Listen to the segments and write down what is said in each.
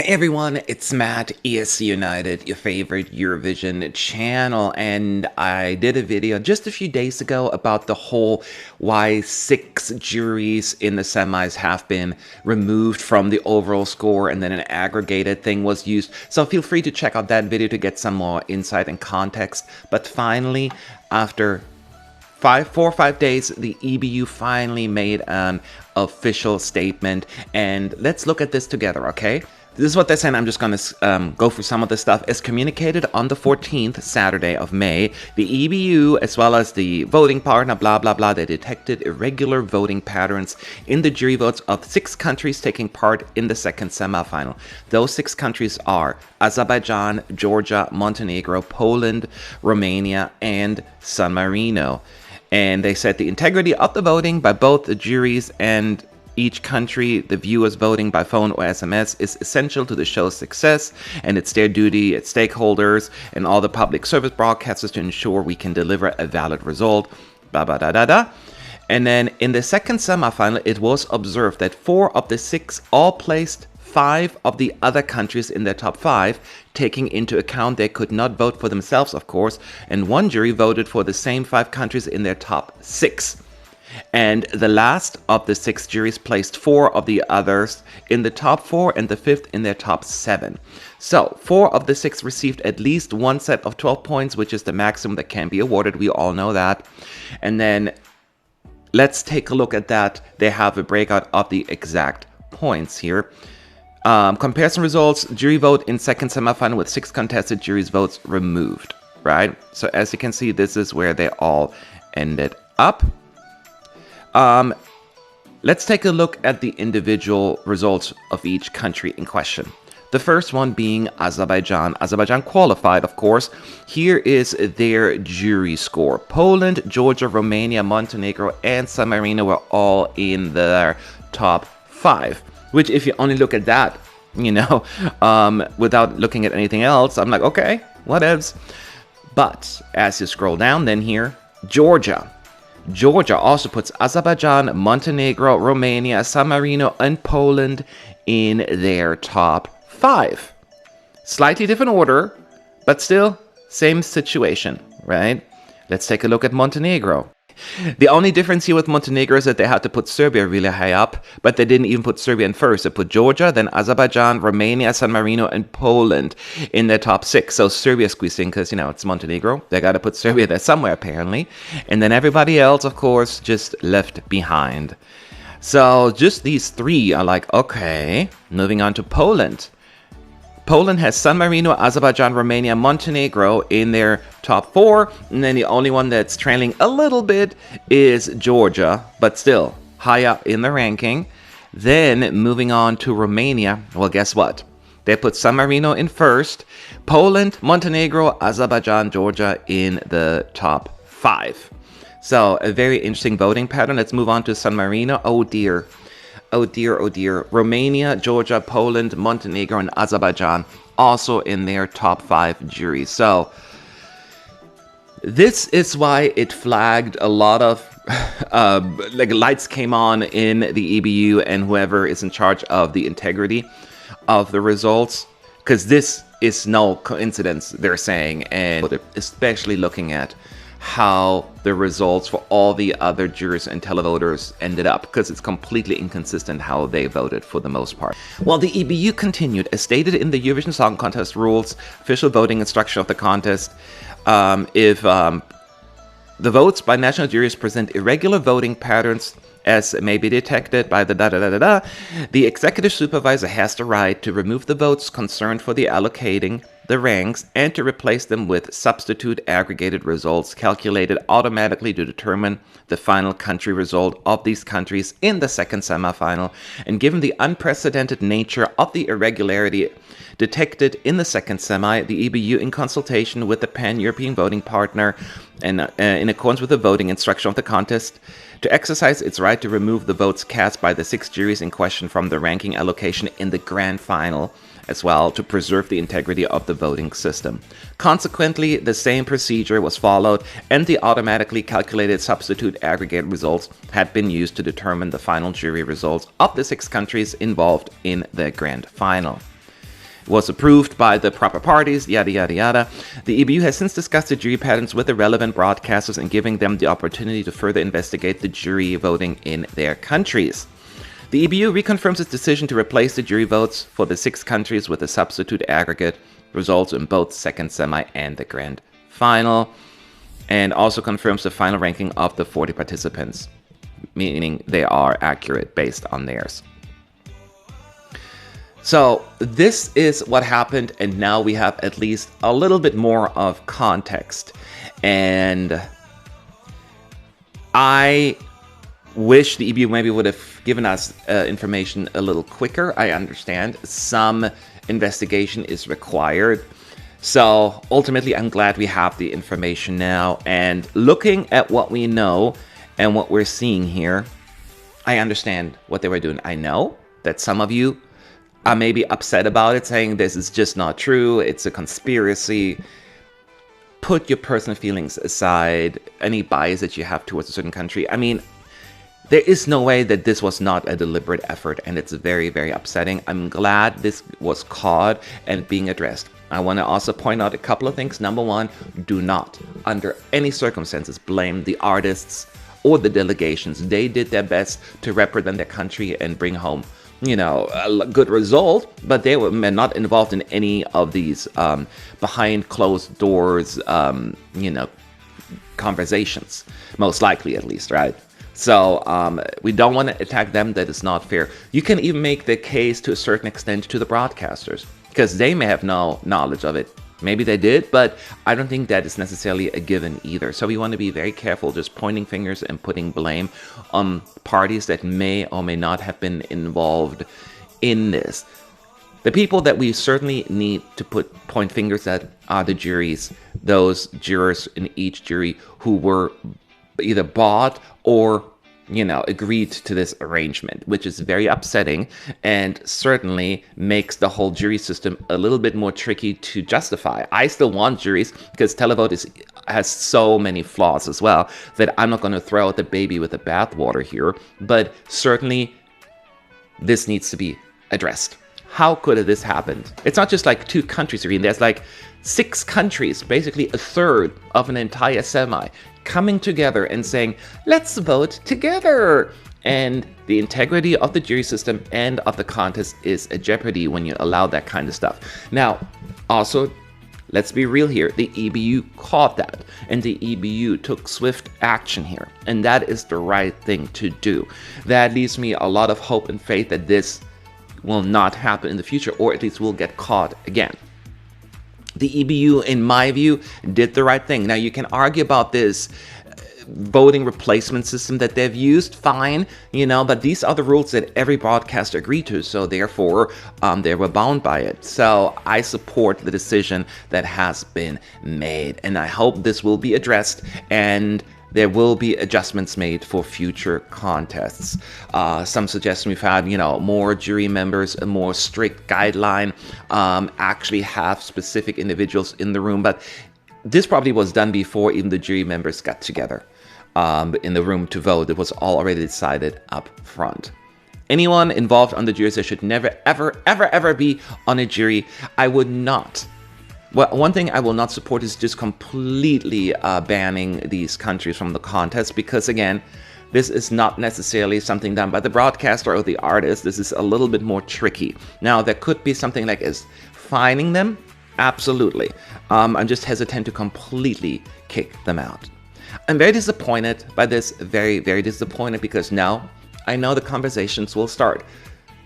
Hey everyone, it's Matt, ESC United, your favorite Eurovision channel, and I did a video just a few days ago about the whole why 6 juries in the semis have been removed from the overall score and then an aggregated thing was used. So feel free to check out that video to get some more insight and context. But finally, after 4 or 5 days, the EBU finally made an official statement, and let's look at this together, okay? This is what they're saying. I'm just going to go through some of the stuff. As communicated on the 14th, Saturday of May, the EBU, as well as the voting partner, blah, blah, blah, they detected irregular voting patterns in the jury votes of 6 countries taking part in the second semifinal. Those 6 countries are Azerbaijan, Georgia, Montenegro, Poland, Romania, and San Marino. And they said the integrity of the voting by both the juries and each country, the viewers voting by phone or SMS, is essential to the show's success, and it's their duty as stakeholders and all the public service broadcasters to ensure we can deliver a valid result, blah, blah, da, da, da. And then in the second semifinal, it was observed that 4 of the 6 all placed 5 of the other countries in their top 5, taking into account they could not vote for themselves, of course, and one jury voted for the same 5 countries in their top 6. And the last of the 6 juries placed 4 of the others in the top 4 and the 5th in their top 7. So 4 of the 6 received at least one set of 12 points, which is the maximum that can be awarded. We all know that. And then let's take a look at that. They have a breakout of the exact points here. Comparison results, jury vote in second semifinal with 6 contested juries votes removed, right? So as you can see, this is where they all ended up. Let's take a look at the individual results of each country in question. The first one being Azerbaijan. Azerbaijan qualified, of course. Here is their jury score. Poland, Georgia, Romania, Montenegro, and San Marino were all in their top 5. Which, if you only look at that, without looking at anything else, I'm like, okay, whatevs. But as you scroll down then here, Georgia. Georgia also puts Azerbaijan, Montenegro, Romania, San Marino, and Poland in their top 5. Slightly different order, but still same situation, right? Let's take a look at Montenegro. The only difference here with Montenegro is that they had to put Serbia really high up, but they didn't even put Serbia in first. They put Georgia, then Azerbaijan, Romania, San Marino, and Poland in their top 6. So Serbia squeezed in because, it's Montenegro. They got to put Serbia there somewhere, apparently. And then everybody else, of course, just left behind. So just these 3 are like, okay, moving on to Poland. Poland has San Marino, Azerbaijan, Romania, Montenegro in their top 4. And then the only one that's trailing a little bit is Georgia, but still high up in the ranking. Then moving on to Romania. Well, guess what? They put San Marino in first. Poland, Montenegro, Azerbaijan, Georgia in the top 5. So a very interesting voting pattern. Let's move on to San Marino. Oh dear. Oh dear, oh dear. Romania, Georgia, Poland, Montenegro, and Azerbaijan also in their top 5 juries. So this is why it flagged a lot of lights came on in the EBU and whoever is in charge of the integrity of the results, because this is no coincidence, they're saying, and especially looking at how the results for all the other jurors and televoters ended up, because it's completely inconsistent how they voted for the most part. Well, the EBU continued, as stated in the Eurovision Song Contest rules, official voting instruction of the contest. If the votes by national juries present irregular voting patterns as may be detected by the da-da-da-da-da, the executive supervisor has the right to remove the votes concerned for the allocating the ranks and to replace them with substitute aggregated results calculated automatically to determine the final country result of these countries in the second semifinal. And given the unprecedented nature of the irregularity detected in the second semi, the EBU, in consultation with the pan-European voting partner and in accordance with the voting instruction of the contest, to exercise its right to remove the votes cast by the 6 juries in question from the ranking allocation in the grand final, as well to preserve the integrity of the voting system. Consequently, the same procedure was followed, and the automatically calculated substitute aggregate results had been used to determine the final jury results of the 6 countries involved in the grand final. was approved by the proper parties, yada, yada, yada. The EBU has since discussed the jury patterns with the relevant broadcasters and giving them the opportunity to further investigate the jury voting in their countries. The EBU reconfirms its decision to replace the jury votes for the 6 countries with a substitute aggregate results in both second semi and the grand final, and also confirms the final ranking of the 40 participants, meaning they are accurate based on theirs. So this is what happened, and now we have at least a little bit more of context. And I wish the EBU maybe would have given us information a little quicker. I understand some investigation is required. So ultimately, I'm glad we have the information now. And looking at what we know and what we're seeing here, I understand what they were doing. I know that some of you are maybe upset about it, saying this is just not true, it's a conspiracy. Put your personal feelings aside, any bias that you have towards a certain country. I mean, there is no way that this was not a deliberate effort, and it's very, very upsetting. I'm glad this was caught and being addressed. I want to also point out a couple of things. Number one, do not, under any circumstances, blame the artists or the delegations. They did their best to represent their country and bring home, you know, a good result, but they were not involved in any of these behind closed doors, you know, conversations, most likely at least, right? So we don't want to attack them. That is not fair. You can even make the case to a certain extent to the broadcasters, because they may have no knowledge of it. Maybe they did, but I don't think that is necessarily a given either. So we want to be very careful just pointing fingers and putting blame on parties that may or may not have been involved in this. The people that we certainly need to point fingers at are the juries, those jurors in each jury who were either bought or, you know, agreed to this arrangement, which is very upsetting and certainly makes the whole jury system a little bit more tricky to justify. I still want juries because televote has so many flaws as well that I'm not going to throw out the baby with the bathwater here, but certainly this needs to be addressed. How could this happen? It's not just like 2 countries agreeing. There's like 6 countries, basically a third of an entire semi, coming together and saying, let's vote together. And the integrity of the jury system and of the contest is a jeopardy when you allow that kind of stuff. Now, also, let's be real here. The EBU caught that, and the EBU took swift action here. And that is the right thing to do. That leaves me a lot of hope and faith that this will not happen in the future, or at least will get caught again. The EBU, in my view, did the right thing. Now, you can argue about this voting replacement system that they've used, fine, you know, but these are the rules that every broadcaster agreed to, so therefore they were bound by it. So I support the decision that has been made, and I hope this will be addressed and there will be adjustments made for future contests. Some suggestion we've had, you know, more jury members, a more strict guideline, actually have specific individuals in the room. But this probably was done before even the jury members got together in the room to vote. It was all already decided up front. Anyone involved on the juries, there should never, ever, ever, ever be on a jury. I would not. Well, one thing I will not support is just completely banning these countries from the contest, because again, this is not necessarily something done by the broadcaster or the artist. This is a little bit more tricky. Now, there could be something like as fining them. Absolutely. I'm just hesitant to completely kick them out. I'm very disappointed by this, very, very disappointed, because now I know the conversations will start.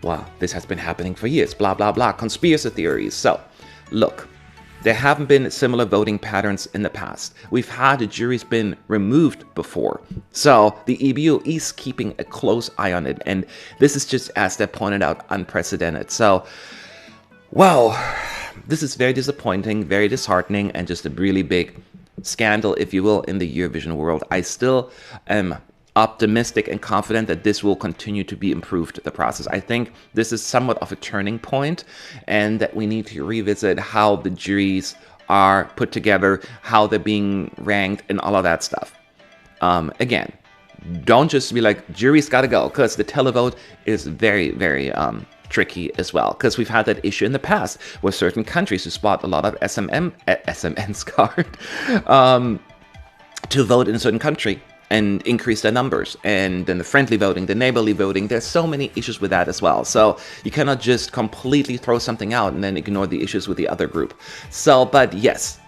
Wow, this has been happening for years, blah, blah, blah, conspiracy theories. So, look. There haven't been similar voting patterns in the past. We've had the juries been removed before. So the EBU is keeping a close eye on it. And this is just, as they pointed out, unprecedented. So, well, this is very disappointing, very disheartening, and just a really big scandal, if you will, in the Eurovision world. I still am optimistic and confident that this will continue to be improved, the process. I think this is somewhat of a turning point, and that we need to revisit how the juries are put together, how they're being ranked, and all of that stuff. Again, don't just be like, juries gotta go, because the televote is very, very tricky as well, because we've had that issue in the past with certain countries who spot a lot of SMNs card to vote in a certain country and increase their numbers. And then the friendly voting, the neighborly voting, there's so many issues with that as well. So you cannot just completely throw something out and then ignore the issues with the other group. So, but yes,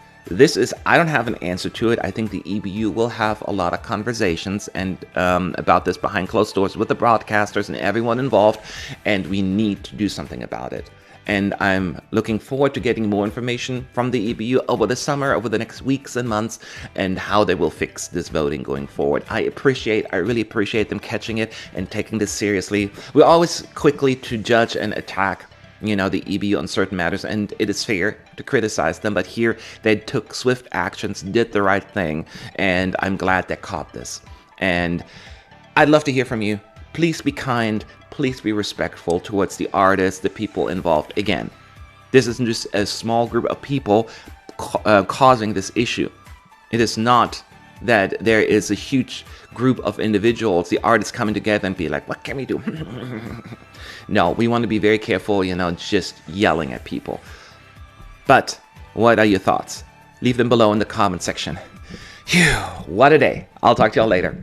I don't have an answer to it. I think the EBU will have a lot of conversations and about this behind closed doors with the broadcasters and everyone involved, and we need to do something about it. And I'm looking forward to getting more information from the EBU over the summer, over the next weeks and months, and how they will fix this voting going forward. I really appreciate them catching it and taking this seriously. We're always quickly to judge and attack, the EBU on certain matters, and it is fair to criticize them, but here they took swift actions, did the right thing, and I'm glad they caught this. And I'd love to hear from you. Please be kind. Please be respectful towards the artists, the people involved. Again, this isn't just a small group of people causing this issue. It is not that there is a huge group of individuals, the artists coming together and be like, what can we do? No, we want to be very careful, just yelling at people. But what are your thoughts? Leave them below in the comment section. Phew, what a day. I'll talk to y'all later.